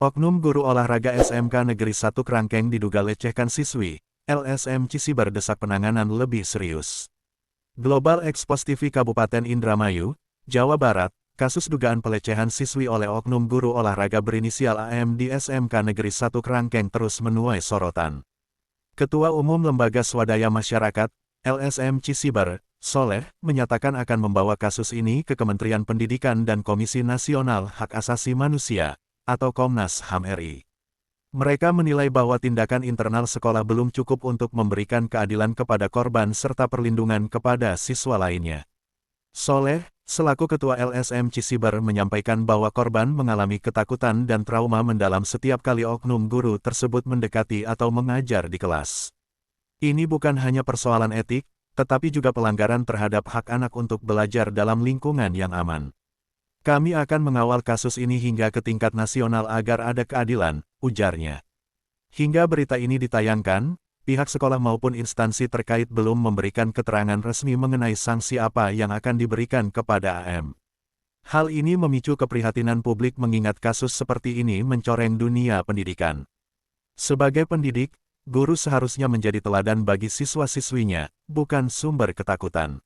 Oknum guru olahraga SMK Negeri 1 Krangkeng diduga lecehkan siswi, LSM Cisibar desak penanganan lebih serius. Global Expos TV Kabupaten Indramayu, Jawa Barat, kasus dugaan pelecehan siswi oleh oknum guru olahraga berinisial AM di SMK Negeri 1 Krangkeng terus menuai sorotan. Ketua Umum Lembaga Swadaya Masyarakat, LSM Cisibar, Soleh, menyatakan akan membawa kasus ini ke Kementerian Pendidikan dan Komisi Nasional Hak Asasi Manusia, atau Komnas HAM RI. Mereka menilai bahwa tindakan internal sekolah belum cukup untuk memberikan keadilan kepada korban serta perlindungan kepada siswa lainnya. Soleh, selaku Ketua LSM Cisibar menyampaikan bahwa korban mengalami ketakutan dan trauma mendalam setiap kali oknum guru tersebut mendekati atau mengajar di kelas. Ini bukan hanya persoalan etik, tetapi juga pelanggaran terhadap hak anak untuk belajar dalam lingkungan yang aman. Kami akan mengawal kasus ini hingga ke tingkat nasional agar ada keadilan, ujarnya. Hingga berita ini ditayangkan, pihak sekolah maupun instansi terkait belum memberikan keterangan resmi mengenai sanksi apa yang akan diberikan kepada AM. Hal ini memicu keprihatinan publik mengingat kasus seperti ini mencoreng dunia pendidikan. Sebagai pendidik, guru seharusnya menjadi teladan bagi siswa-siswinya, bukan sumber ketakutan.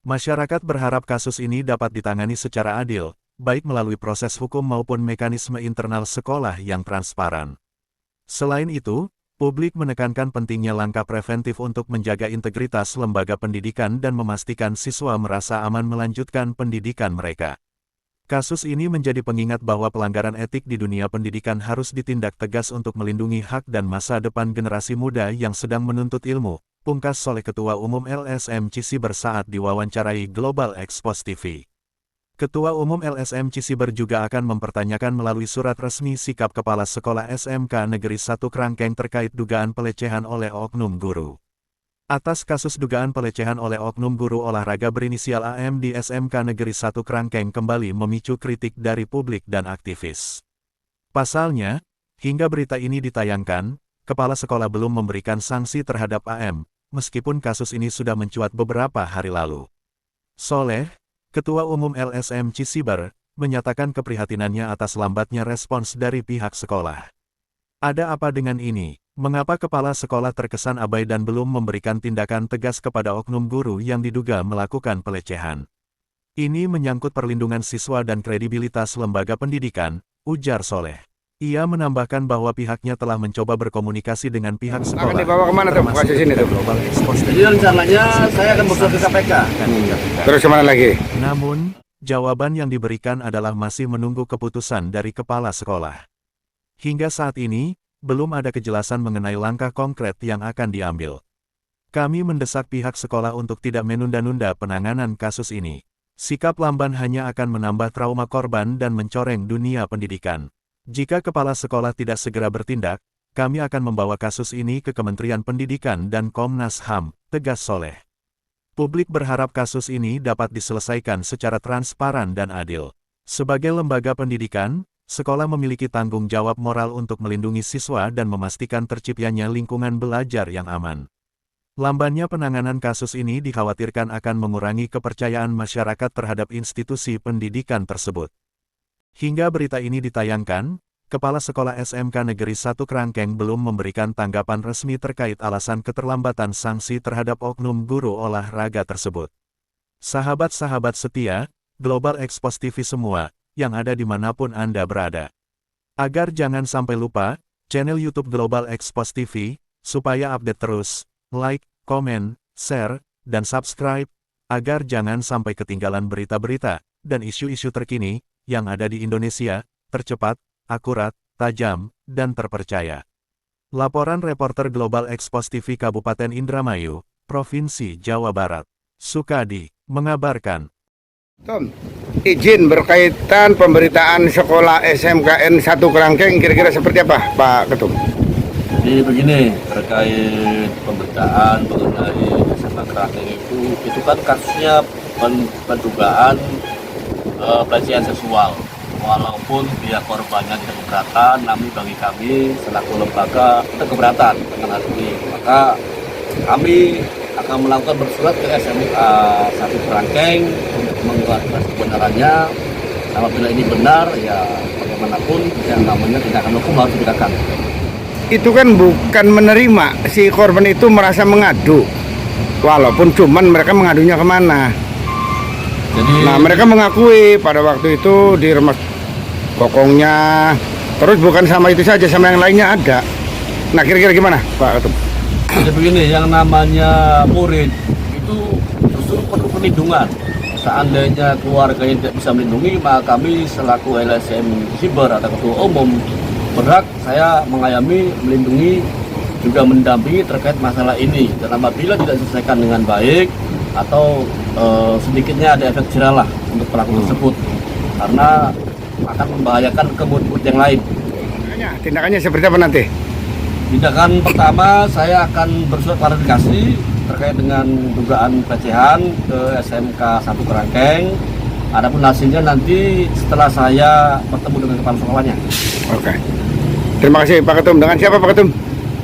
Masyarakat berharap kasus ini dapat ditangani secara adil, baik melalui proses hukum maupun mekanisme internal sekolah yang transparan. Selain itu, publik menekankan pentingnya langkah preventif untuk menjaga integritas lembaga pendidikan dan memastikan siswa merasa aman melanjutkan pendidikan mereka. Kasus ini menjadi pengingat bahwa pelanggaran etik di dunia pendidikan harus ditindak tegas untuk melindungi hak dan masa depan generasi muda yang sedang menuntut ilmu, pungkas Soleh Ketua Umum LSM Cisibar saat diwawancarai Global Expos TV. Ketua Umum LSM Cisibar juga akan mempertanyakan melalui surat resmi sikap Kepala Sekolah SMK Negeri 1 Krangkeng terkait dugaan pelecehan oleh oknum guru. Atas kasus dugaan pelecehan oleh oknum guru olahraga berinisial AM di SMK Negeri 1 Krangkeng kembali memicu kritik dari publik dan aktivis. Pasalnya, hingga berita ini ditayangkan, Kepala Sekolah belum memberikan sanksi terhadap AM, meskipun kasus ini sudah mencuat beberapa hari lalu. Soleh, Ketua Umum LSM Cisibar, menyatakan keprihatinannya atas lambatnya respons dari pihak sekolah. Ada apa dengan ini? Mengapa kepala sekolah terkesan abai dan belum memberikan tindakan tegas kepada oknum guru yang diduga melakukan pelecehan? Ini menyangkut perlindungan siswa dan kredibilitas lembaga pendidikan, ujar Soleh. Ia menambahkan bahwa pihaknya telah mencoba berkomunikasi dengan pihak sekolah. Akan dibawa kemana tuh kasus ini tuh? Jadi rencananya saya akan bersurat ke KPK. Terus kemana lagi? Namun, jawaban yang diberikan adalah masih menunggu keputusan dari kepala sekolah. Hingga saat ini, belum ada kejelasan mengenai langkah konkret yang akan diambil. Kami mendesak pihak sekolah untuk tidak menunda-nunda penanganan kasus ini. Sikap lamban hanya akan menambah trauma korban dan mencoreng dunia pendidikan. Jika kepala sekolah tidak segera bertindak, kami akan membawa kasus ini ke Kementerian Pendidikan dan Komnas HAM, tegas Soleh. Publik berharap kasus ini dapat diselesaikan secara transparan dan adil. Sebagai lembaga pendidikan, sekolah memiliki tanggung jawab moral untuk melindungi siswa dan memastikan terciptanya lingkungan belajar yang aman. Lambannya penanganan kasus ini dikhawatirkan akan mengurangi kepercayaan masyarakat terhadap institusi pendidikan tersebut. Hingga berita ini ditayangkan, Kepala Sekolah SMK Negeri 1 Krangkeng belum memberikan tanggapan resmi terkait alasan keterlambatan sanksi terhadap oknum guru olahraga tersebut. Sahabat-sahabat setia, Global Expos TV semua, yang ada dimanapun Anda berada. Agar jangan sampai lupa, channel YouTube Global Expos TV, supaya update terus, like, komen, share, dan subscribe, agar jangan sampai ketinggalan berita-berita, dan isu-isu terkini, yang ada di Indonesia, tercepat, akurat, tajam, dan terpercaya. Laporan reporter Global Expos TV Kabupaten Indramayu, Provinsi Jawa Barat, Sukadi, mengabarkan. Tom, izin berkaitan pemberitaan sekolah SMKN 1 Krangkeng kira-kira seperti apa, Pak Ketum? Jadi begini, terkait pemberitaan mengenai SMK Krangkeng itu kan kasusnya pendugaan pelecehan seksual. Walaupun pihak korbannya tidak keberatan, namun bagi kami selaku lembaga kita keberatan dengan hal ini. Maka kami akan melakukan bersurat ke SMK 1 Krangkeng untuk mengklarifikasi kebenarannya Apabila ini benar, ya bagaimanapun yang namanya tindakan hukum harus ditegakkan. Itu kan bukan menerima, si korban itu merasa mengadu, walaupun cuman mereka mengadunya kemana. Jadi, Nah, mereka mengakui pada waktu itu di rumah kokongnya, terus bukan sama itu saja, sama yang lainnya ada. Nah, kira-kira gimana Pak Ketum? jadi begini, yang namanya murid itu justru perlu perlindungan. Seandainya keluarga yang tidak bisa melindungi, maka kami selaku LSM Siber atau Ketua Umum berhak saya mengayomi, melindungi, juga mendampingi terkait masalah ini. Dan apabila tidak diselesaikan dengan baik atau sedikitnya ada efek jerah lah untuk pelaku tersebut, karena akan membahayakan kemud-mud yang lain. Tindakannya seperti apa nanti? Tindakan pertama, saya akan bersurat klarifikasi terkait dengan dugaan pelecehan ke SMK 1 Kerangkeng. Adapun hasilnya nanti setelah saya bertemu dengan kepala sekolahnya. Oke. Terima kasih Pak Ketum. Dengan siapa Pak Ketum?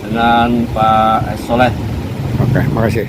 Dengan Pak S. Soleh. Oke, makasih.